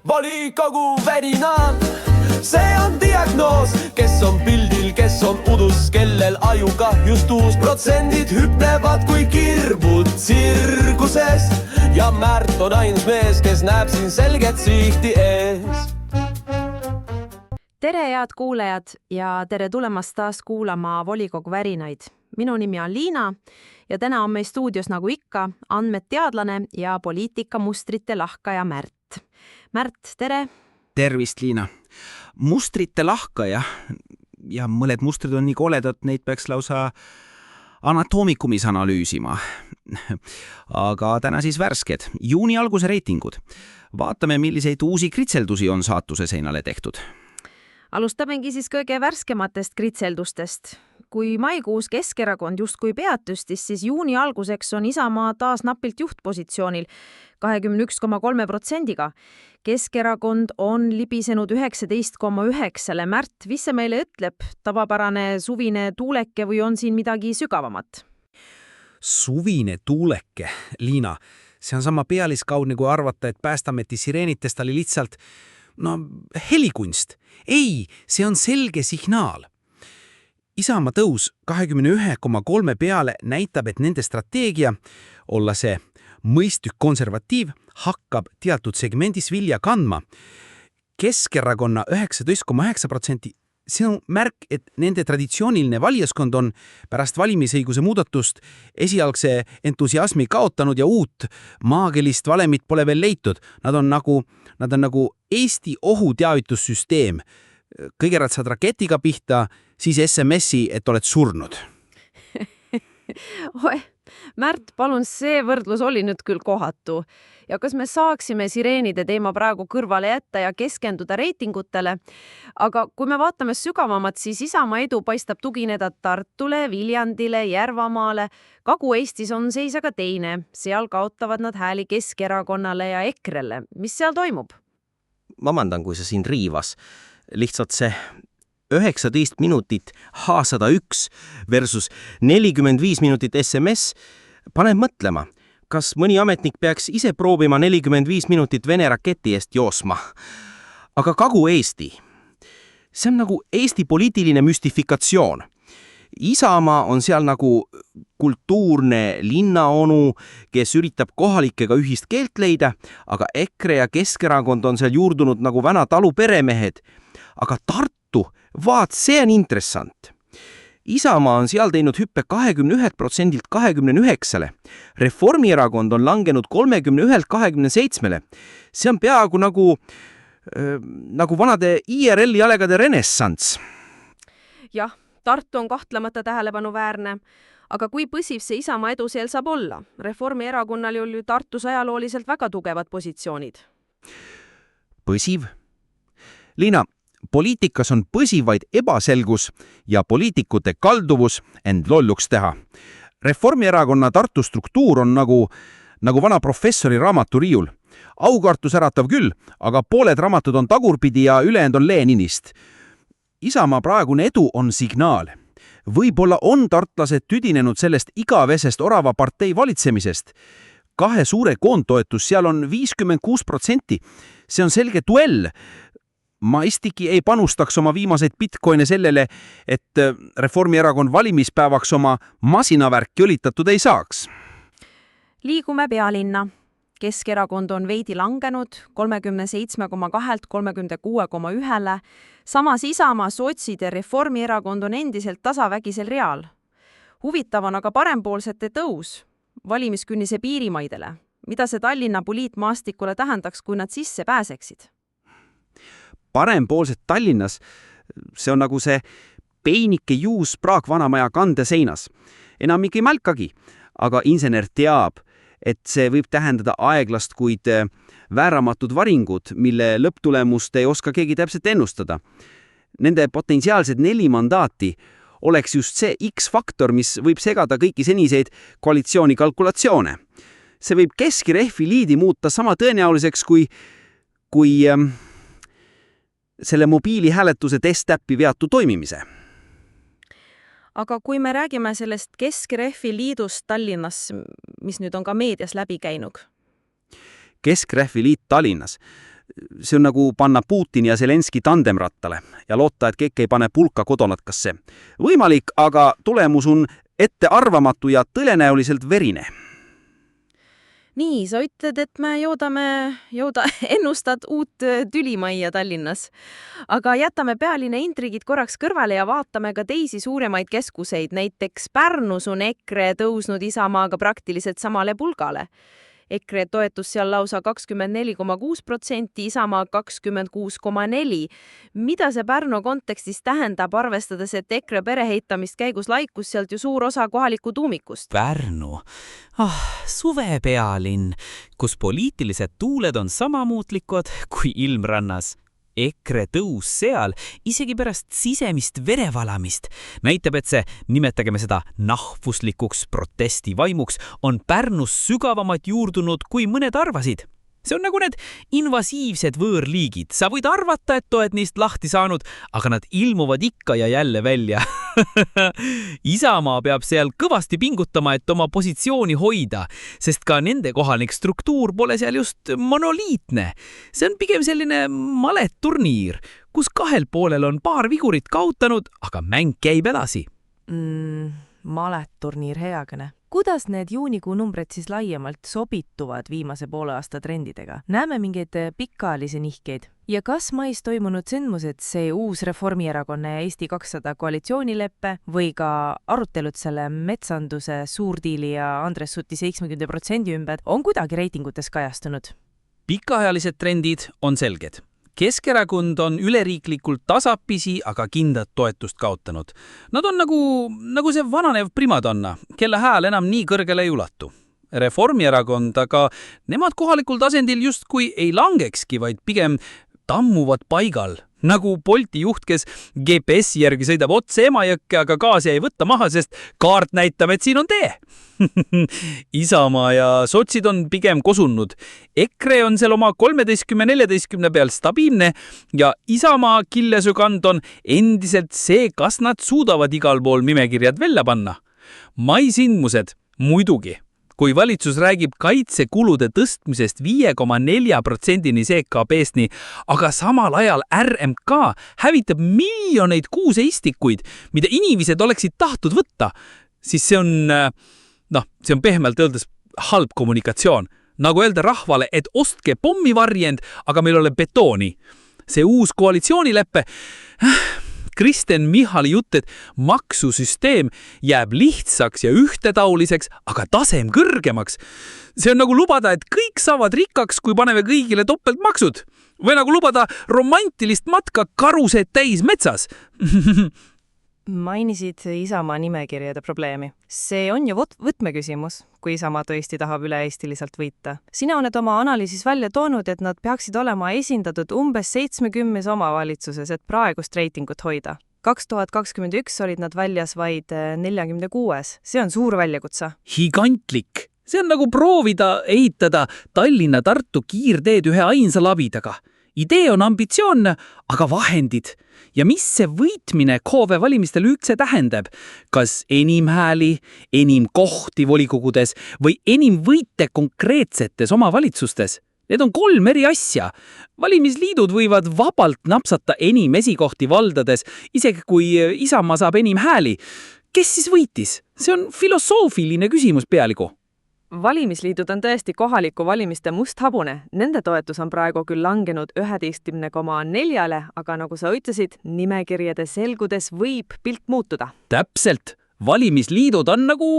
volikogu värinal. See on diagnoos, kes on pildil, kes on udus, kellel ajukahjustus. Protsendid hüplevad kui kirbud tsirkuses ja Märt on ainus mees, kes näeb siin selget sihti ees. Tere, head kuulajad ja tere tulemast taas kuulama volikogu värinaid. Minu nimi on Liina ja täna on meil stuudios nagu ikka andmeteadlane ja poliitikamustrite lahkaja Märt. Märt, tere! Tervist, Liina! Mustrite lahkaja ja mõned mustrid on nii koledad, neid peaks lausa anatoomikumis analüüsima. Aga täna siis värsked. Juuni alguse reitingud. Vaatame, milliseid uusi kritseldusi on saatuse seinale tehtud. Alustamegi siis kõige värskematest kritseldustest. Kui maikuus Keskerakond justkui peatüstis, siis juuni alguseks on Isamaa taas napilt juhtpositsioonil 21,3%. Keskerakond on libisenud 19,9%. Märt, mis see meile ütleb? Tavapärane suvine tuuleke või on siin midagi sügavamat? Suvine tuuleke, Liina. See on sama pealiskaudne kui arvata, et Päästameti sireenitest oli lihtsalt helikunst. Ei, see on selge signaal. Isamaa tõus 21,3 peale näitab, et nende strateegia, olla see mõistlik konservatiiv, hakkab teatud segmendis vilja kandma. Keskerakonna 19,9%, see on märk, et nende traditsiooniline valijaskond on pärast valimisõiguse muudatust esialgse entusiasmi kaotanud ja uut maagelist valemit pole veel leitud. Nad on nagu Eesti ohuteavitussüsteem. Kõigepealt saad raketiga pihta, siis SMS-i, et oled surnud. Märt, palun, see võrdlus oli nüüd küll kohatu. Ja kas me saaksime sireenide teema praegu kõrvale jätta ja keskenduda reitingutele? Aga kui me vaatame sügavamat, siis Isamaa edu paistab tugineda Tartule, Viljandile, Järvamaale. Kagu-Eestis on seis aga teine. Seal kaotavad nad hääli Keskerakonnale ja EKRE-le. Mis seal toimub? Vabandan, kui see siin riivas. Lihtsalt see 19 minutit H101 versus 45 minutit SMS paneb mõtlema, kas mõni ametnik peaks ise proovima 45 minutit Vene raketi eest joosma. Aga Kagu-Eesti, see on nagu Eesti poliitiline müstifikatsioon. Isamaa on seal nagu kultuurne linnaonu, kes üritab kohalikega ühist keelt leida, aga EKRE ja Keskerakond on seal juurdunud nagu vana talu peremehed. Aga Tartu, vaat see on interessant. Isamaa on seal teinud hüppe 21%-lt 29%. Reformierakond on langenud 31%-lt 27%. See on peaaegu nagu vanade IRL jalegade renessants. Jah, Tartu on kahtlemata tähelepanuväärne. Aga kui põsiv see Isamaa edu seal saab olla? Reformierakonnal oli Tartus ajalooliselt väga tugevad positsioonid. Põsiv? Liina, poliitikas on põsivaid ebaselgus ja poliitikute kalduvus end lolluks teha. Reformierakonna Tartu struktuur on nagu vana professori raamaturiiul. Aukartus äratav küll, aga pooled raamatud on tagurpidi ja ülejäänud on Leninist. Isamaa praegune edu on signaal. Võib-olla on tartlased tüdinenud sellest igavesest orava partei valitsemisest. 2 suure koondtoetus, seal on 56%. See on selge duell. Ma istiki ei panustaks oma viimaseid bitcoine sellele, et Reformierakond valimispäevaks oma masinavärki õlitatud ei saaks. Liigume pealinna. Keskerakond on veidi langenud 37,2-lt 36,1-le. Samas Isamaa, sotsid ja Reformierakond on endiselt tasavägisel real. Huvitav on aga parempoolsete tõus valimiskünnise piirimaidele. Mida see Tallinna poliitmaastikule tähendaks, kui nad sisse pääseksid? Parempoolsed Tallinnas, see on nagu see peinike juus praakvanamaja kandeseinas. Enamik ei mälkagi, aga insener teab, et see võib tähendada aeglast, kuid vääramatud varingud, mille lõpptulemust ei oska keegi täpselt ennustada. Nende potentsiaalsed 4 mandaati oleks just see X-faktor, mis võib segada kõiki seniseid koalitsiooni kalkulatsioone. See võib Keskrehvi liidi muuta sama tõenäoliseks kui selle mobiilihääletuse testtäppi veatu toimimise. Aga kui me räägime sellest Keskrehvi liidust Tallinnas, mis nüüd on ka meedias läbi käinud? Keskrehvi liit Tallinnas. See on nagu panna Putin ja Zelenski tandemrattale ja loota, et keegi ei pane pulka kodonatkasse. Võimalik, aga tulemus on ettearvamatu ja tõenäoliselt verine. Nii, sa ütled, et me ennustad uut tülimajja Tallinnas. Aga jätame pealinne intrigid korraks kõrvale ja vaatame ka teisi suuremaid keskuseid. Näiteks Pärnus on EKRE tõusnud Isamaaga praktiliselt samale pulgale. EKRE toetus seal lausa 24,6%, Isamaa 26,4%. Mida see Pärnu kontekstis tähendab, arvestades, et EKRE pereheitamist käigus laikus sealt ju suur osa kohaliku tuumikust? Pärnu. Suvepealinn, kus poliitilised tuuled on sama muutlikud kui ilmrannas. EKRE tõus seal, isegi pärast sisemist verevalamist, näitab, et see, nimetageme seda nahvuslikuks protestivaimuks, on Pärnus sügavamalt juurdunud, kui mõned arvasid. See on nagu need invasiivsed võõrliigid. Sa võid arvata, et oled neist lahti saanud, aga nad ilmuvad ikka ja jälle välja. Isamaa peab seal kõvasti pingutama, et oma positsiooni hoida, sest ka nende kohalik struktuur pole seal just monoliitne. See on pigem selline maletturniir, kus kahel poolel on paar vigurit kaotanud, aga mäng käib edasi. Maletturniir heakene. Kuidas need juunikuu numbrid siis laiemalt sobituvad viimase poole aasta trendidega? Näeme mingeid pikaajalisi nihkeid? Ja kas mais toimunud sündmused, see uus Reformierakonna ja Eesti 200 koalitsioonileppe või ka arutelud selle metsanduse suurdiili ja Andres Suti 70% ümber on kuidagi reitingutes kajastunud? Pikaajalised trendid on selged. Keskerakond on üleriiklikult tasapisi, aga kindlat toetust kaotanud. Nad on nagu see vananev primadonna, kelle hääl enam nii kõrgele ei ulatu. Reformierakond, aga nemad kohalikul tasandil justkui ei langekski, vaid pigem tammuvad paigal. Nagu Bolti juht, kes GPS järgi sõidab otse Emajõkke, aga gaasi ei võtta maha, sest kaart näitab, et siin on tee. Isamaa ja sotsid on pigem kosunud. EKRE on seal oma 13-14 peal stabiilne ja Isamaa killesügand on endiselt see, kas nad suudavad igal pool nimekirjad välja panna. Maisindmused muidugi. Kui valitsus räägib kaitsekulude tõstmisest 5,4%-ni CKP-st, aga samal ajal RMK hävitab miljoneid kuuseistikuid, mida inimesed oleksid tahtnud võtta, siis see on pehmelt öeldes halb kommunikatsioon. Nagu öelda rahvale, et ostke pommivarjend, aga meil ole betooni. See uus koalitsioonileppe... Kristen Michali jutt, et maksusüsteem jääb lihtsaks ja ühtetauliseks, aga tasem kõrgemaks. See on nagu lubada, et kõik saavad rikkaks, kui paneme kõigile topeltmaksud. Või nagu lubada romantilist matka karused täis metsas. Mainisid Isamaa nimekirjade probleemi. See on ju võtmeküsimus, kui Isamaa tõesti tahab üle-eestiliselt võita. Sina oled oma analüüsis välja toonud, et nad peaksid olema esindatud umbes 70 omavalitsuses, et praegust reitingut hoida. 2021 olid nad väljas vaid 46. See on suur väljakutse. Gigantlik. See on nagu proovida ehitada Tallinna-Tartu kiirteed ühe ainsa labidaga. Idee on ambitsioon, aga vahendid. Ja mis see võitmine KV valimistel üldse tähendab? Kas enim hääli, enim kohti volikogudes või enim võite konkreetsetes omavalitsustes? Need on 3 eri asja. Valimisliidud võivad vabalt napsata enim esikohti valdades, isegi kui Isamaa saab enim hääli. Kes siis võitis? See on filosoofiline küsimus pealigu. Valimisliidud on tõesti kohaliku valimiste musthabune. Nende toetus on praegu küll langenud 11,4, aga nagu sa ütlesid, nimekirjade selgudes võib pilt muutuda. Täpselt. Valimisliidud on nagu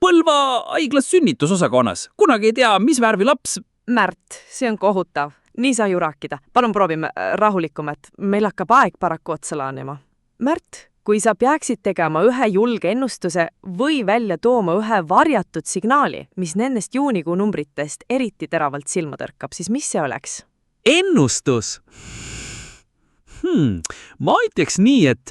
Põlva haiglas sünnitusosakonnas. Kunagi ei tea, mis värvi laps. Märt, see on kohutav. Nii saa ju rääkida. Palun proovime rahulikumat. Meil hakkab aeg paraku otsa laanema. Märt, kui sa peaksid tegema ühe julge ennustuse või välja tooma ühe varjatud signaali, mis nendest juunikuu numbritest eriti teravalt silma tõrkab, siis mis see oleks? Ennustus? Ma ütleks nii, et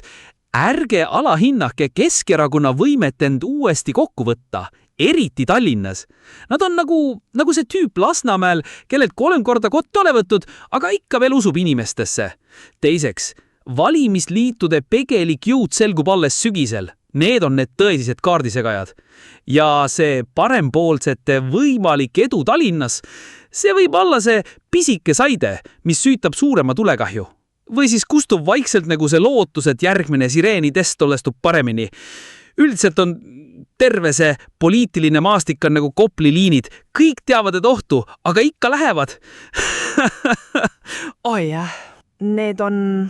ärge alahinnake Keskerakonna võimet end uuesti kokku võtta, eriti Tallinnas. Nad on nagu see tüüp Lasnamäel, kellelt 3 korda kotti ole võttud, aga ikka veel usub inimestesse. Teiseks, valimisliitude pegelik jõud selgub alles sügisel. Need on need tõelised kaardisegajad. Ja see parempoolsete võimalik edu Tallinnas, see võib olla see pisike saide, mis süütab suurema tulekahju. Või siis kustub vaikselt nagu see lootus, et järgmine sireenitest olestub paremini. Üldiselt on terve see poliitiline maastik on nagu Kopli liinid. Kõik teavad, et ohtu, aga ikka lähevad. oi jah, need on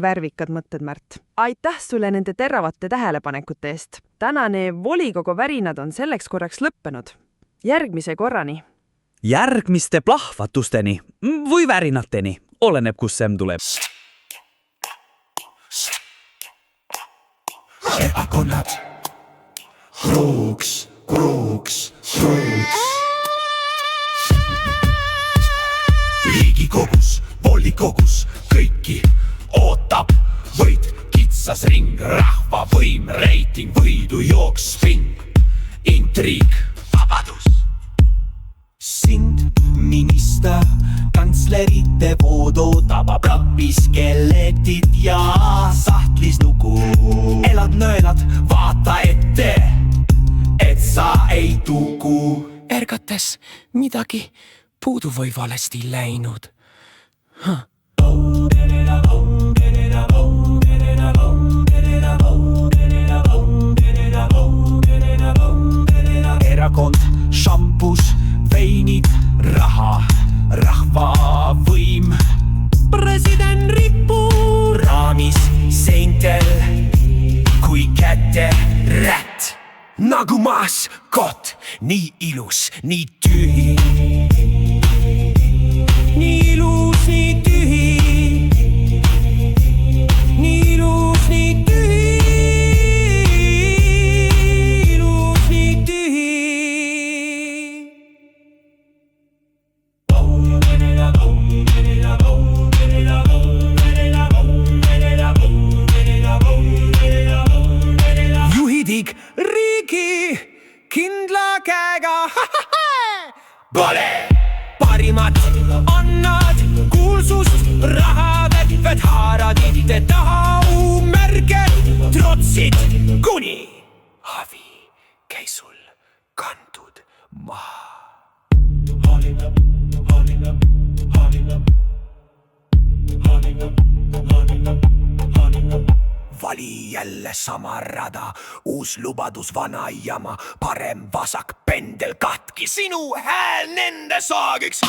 värvikad mõtted, Märt. Aitäh sulle nende teravate tähelepanekute eest. Tänane volikogu värinad on selleks korraks lõppenud. Järgmise korrani. Järgmiste plahvatusteni või värinateni, oleneb, kus see tuleb. erakonnad. Kruuks, kruuks, kruuks. Riigikogus, volikogus kõiki ootab võit, kitsas ring, rahva võim, reiting, võidujooks, sping, intriig, vabadus. Sind, minister, kantslerite voodoo tabab rapis skeletid ja sahtlis nugu. Elad, nõelad, vaata ette, et sa ei tugu. Ärgates midagi puudu või valesti läinud. Erakond, šampus, veinid, raha, rahva võim. President rippu raamis seintel kui käte rätt. Nagu maskot, nii ilus, nii tühi. Nii ilus, nii tühi. Nii ilus, nii tühi. Ilus, nii tühi. Juhidig riigi kindla käega. Pole parimad annad kuulsust, rahad, et haarad ite taha uumärge trotsid, kuni havi käis sul kantud maha. Vali jälle sama rada, uus lubadus, vana jama, parem vasak pendel katki, sinu hääl nende saagiks.